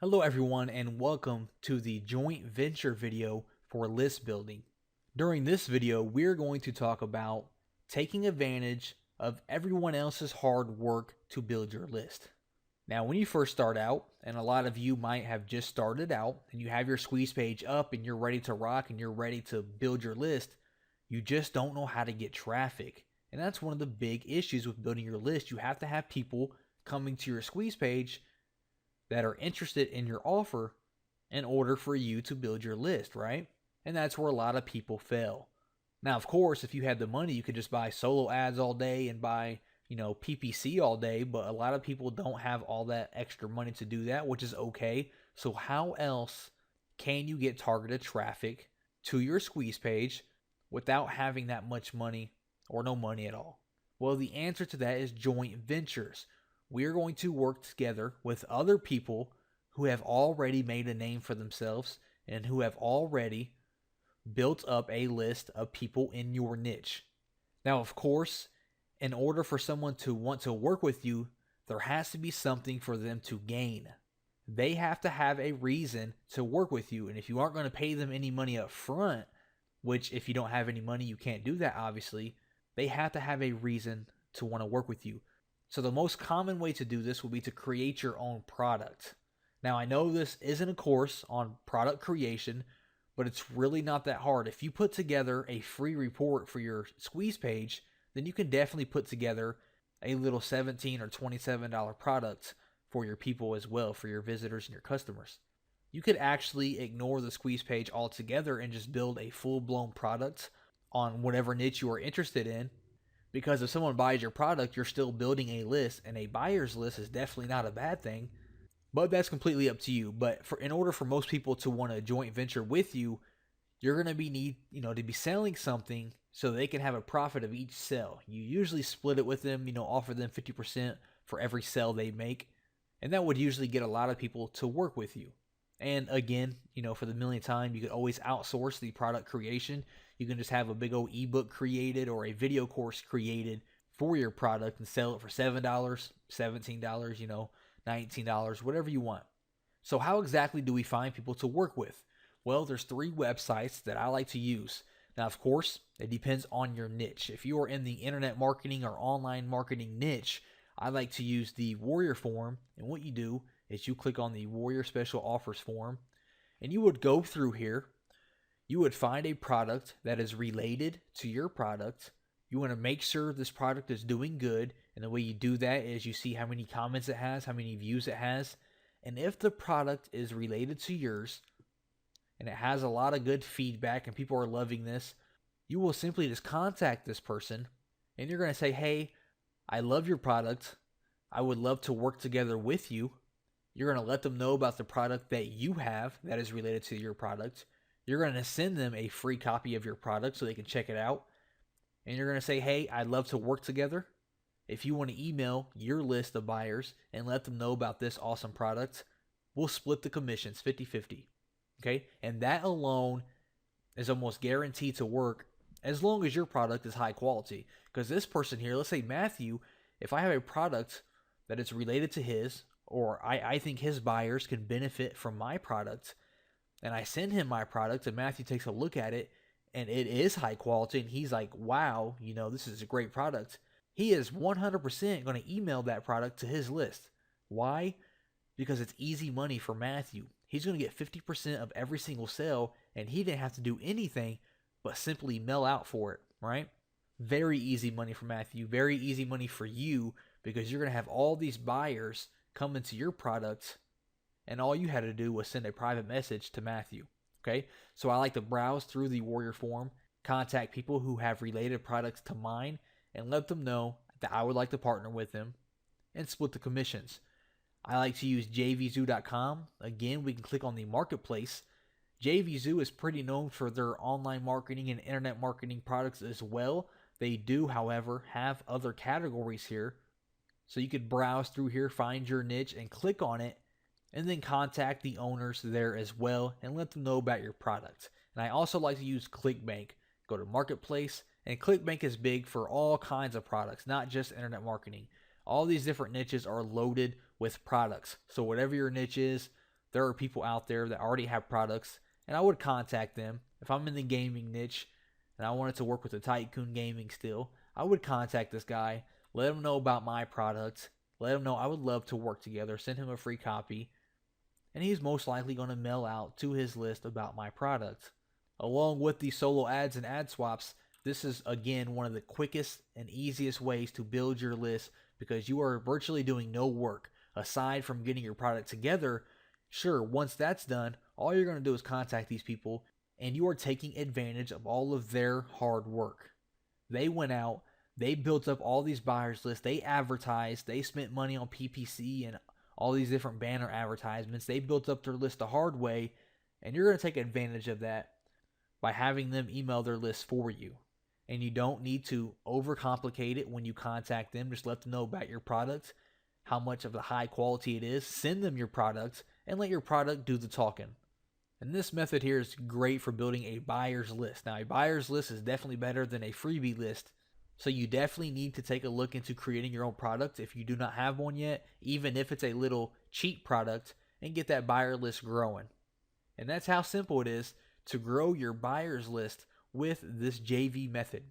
Hello everyone and welcome to the joint venture video for list building. During this video, we're going to talk about taking advantage of everyone else's hard work to build your list. Now, when you first start out, and a lot of you might have just started out and you have your squeeze page up and you're ready to rock and you're ready to build your list, you just don't know how to get traffic. And that's one of the big issues with building your list. You have to have people coming to your squeeze page that are interested in your offer in order for you to build your list, right? And that's where a lot of people fail. Now, of course, if you had the money, you could just buy solo ads all day and buy, PPC all day, but a lot of people don't have all that extra money to do that, which is okay. So how else can you get targeted traffic to your squeeze page without having that much money or no money at all? Well, the answer to that is joint ventures. We are going to work together with other people who have already made a name for themselves and who have already built up a list of people in your niche. Now, of course, in order for someone to want to work with you, there has to be something for them to gain. They have to have a reason to work with you. And if you aren't going to pay them any money up front, which if you don't have any money, you can't do that, obviously, they have to have a reason to want to work with you. So the most common way to do this will be to create your own product. Now, I know this isn't a course on product creation, but it's really not that hard. If you put together a free report for your squeeze page, then you can definitely put together a little $17 or $27 product for your people as well, for your visitors and your customers. You could actually ignore the squeeze page altogether and just build a full-blown product on whatever niche you are interested in. Because if someone buys your product, you're still building a list, and a buyer's list is definitely not a bad thing. But that's completely up to you. But in order for most people to want to joint venture with you, you're going to need to be selling something so they can have a profit of each sale. You usually split it with them, offer them 50% for every sale they make, and that would usually get a lot of people to work with you. And again, for the millionth time, you could always outsource the product creation. You can just have a big old ebook created or a video course created for your product and sell it for $7, $17, $19, whatever you want. So how exactly do we find people to work with? Well, there's 3 websites that I like to use. Now, of course, it depends on your niche. If you are in the internet marketing or online marketing niche, I like to use the Warrior Forum. And what you do is you click on the Warrior Special Offers form, and you would go through here. You would find a product that is related to your product. You want to make sure this product is doing good, and the way you do that is you see how many comments it has, how many views it has, and if the product is related to yours and it has a lot of good feedback and people are loving this, you will simply just contact this person and you're going to say, hey, I love your product. I would love to work together with you. You're going to let them know about the product that you have that is related to your product. You're going to send them a free copy of your product so they can check it out. And you're going to say, hey, I'd love to work together. If you want to email your list of buyers and let them know about this awesome product, we'll split the commissions 50-50. Okay? And that alone is almost guaranteed to work as long as your product is high quality. Because this person here, let's say Matthew, if I have a product that is related to his, or I think his buyers can benefit from my product, and I send him my product and Matthew takes a look at it and it is high quality and he's like, wow, this is a great product. He is 100% going to email that product to his list. Why? Because it's easy money for Matthew. He's going to get 50% of every single sale and he didn't have to do anything but simply mail out for it, right? Very easy money for Matthew. Very easy money for you because you're going to have all these buyers come into your product and all you had to do was send a private message to Matthew. Okay, so I like to browse through the Warrior Forum, contact people who have related products to mine, and let them know that I would like to partner with them and split the commissions. I like to use jvzoo.com. Again, we can click on the marketplace. JVZoo is pretty known for their online marketing and internet marketing products as well. They do, however, have other categories here. So you could browse through here, find your niche, and click on it, and then contact the owners there as well and let them know about your product. And I also like to use ClickBank. Go to Marketplace, and ClickBank is big for all kinds of products, not just internet marketing. All these different niches are loaded with products. So whatever your niche is, there are people out there that already have products, and I would contact them. If I'm in the gaming niche and I wanted to work with the Tycoon Gaming still, I would contact this guy, let him know about my products, let him know I would love to work together, send him a free copy, and he's most likely going to mail out to his list about my products. Along with the solo ads and ad swaps, this is again one of the quickest and easiest ways to build your list because you are virtually doing no work aside from getting your product together. Sure, once that's done, all you're going to do is contact these people and you are taking advantage of all of their hard work. They went out, they built up all these buyers lists, they advertised, they spent money on PPC and all these different banner advertisements. They built up their list the hard way, and you're going to take advantage of that by having them email their list for you. And you don't need to overcomplicate it when you contact them. Just let them know about your product, how much of a high quality it is. Send them your products and let your product do the talking. And this method here is great for building a buyer's list. Now, a buyer's list is definitely better than a freebie list. So you definitely need to take a look into creating your own product if you do not have one yet, even if it's a little cheap product, and get that buyer list growing. And that's how simple it is to grow your buyer's list with this JV method.